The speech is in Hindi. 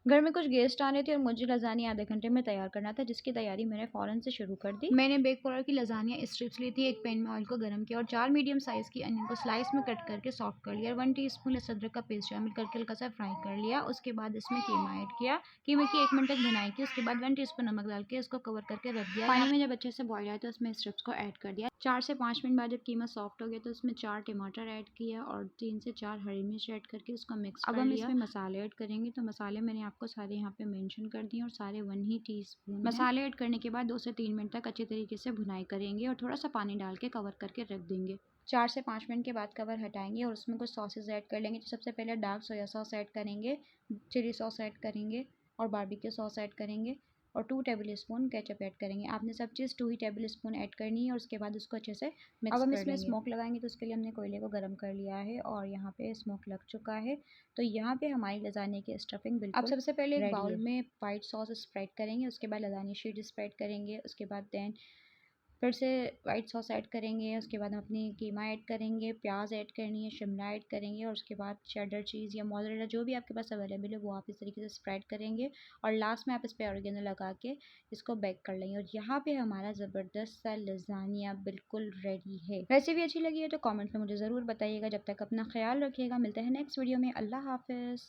घर में कुछ गेस्ट आने थे और मुझे लज़ानिया आधे घंटे में तैयार करना था, जिसकी तैयारी मैंने फ़ौरन से शुरू कर दी। मैंने बेक पाउडर की लज़ानिया स्ट्रिप्स ली थी, एक पैन में ऑयल को गर्म किया और 4 मीडियम साइज़ की अनियन को स्लाइस में कट करके सॉफ्ट कर लिया। 1 टीस्पून अदरक का पेस्ट शामिल करके हल्का सा फ्राई कर लिया। उसके बाद इसमें कीमा ऐड किया, कीमे की 1 मिनट तक भुनाई की। उसके बाद 1 टीस्पून नमक डाल के इसको कवर करके रख दिया। पानी में जब अच्छे से बॉयल आया तो उसमें स्ट्रिप्स को ऐड कर दिया। 4 से 5 मिनट बाद जब कीमा सॉफ्ट हो गया तो उसमें 4 टमाटर ऐड किया और 3 से 4 हरी मिर्च ऐड करके उसको मिक्स कर लिया। अब हम इसमें मसाले ऐड करेंगे, तो मसाले मैंने आपको सारे यहाँ पे मेंशन कर दिए और सारे 1 ही टीस्पून। मसाले ऐड करने के बाद 2 से 3 मिनट तक अच्छे तरीके से भुनाई करेंगे और थोड़ा सा पानी डाल के कवर करके रख देंगे। 4 से 5 मिनट के बाद कवर हटाएंगे और उसमें कुछ सॉसेस ऐड कर लेंगे। तो सबसे पहले डार्क सोया सॉस ऐड करेंगे, चिली सॉस ऐड करेंगे और बारबेक्यू सॉस ऐड करेंगे और 2 टेबल स्पून केचप ऐड करेंगे। आपने सब चीज़ 2 ही टेबल स्पून ऐड करनी है और उसके बाद उसको अच्छे से मिक्स अब हम इसमें स्मोक लगाएंगे, तो उसके लिए हमने कोयले को गर्म कर लिया है और यहाँ पे स्मोक लग चुका है। तो यहाँ पे हमारी लज़ानिया की स्टफिंग बिल्कुल अब सबसे पहले एक बाउल में वाइट सॉस स्प्रेड करेंगे, उसके बाद लज़ानिया शीट स्प्रेड करेंगे, उसके बाद देन फिर से वाइट सॉस ऐड करेंगे। उसके बाद हम अपनी कीमा ऐड करेंगे, प्याज ऐड करनी है, शिमला ऐड करेंगे और उसके बाद चेडर चीज़ या मोज़रेला जो भी आपके पास अवेलेबल है वो आप इस तरीके से स्प्रेड करेंगे और लास्ट में आप इस पे ऑरिगेनो लगा के इसको बेक कर लेंगे। और यहाँ पे हमारा ज़बरदस्त सा लज़ानिया बिल्कुल रेडी है। रेसिपी अच्छी लगी है तो कॉमेंट में मुझे ज़रूर बताइएगा। जब तक अपना ख्याल रखिएगा, मिलते हैं नेक्स्ट वीडियो में। अल्लाह हाफ़िज़।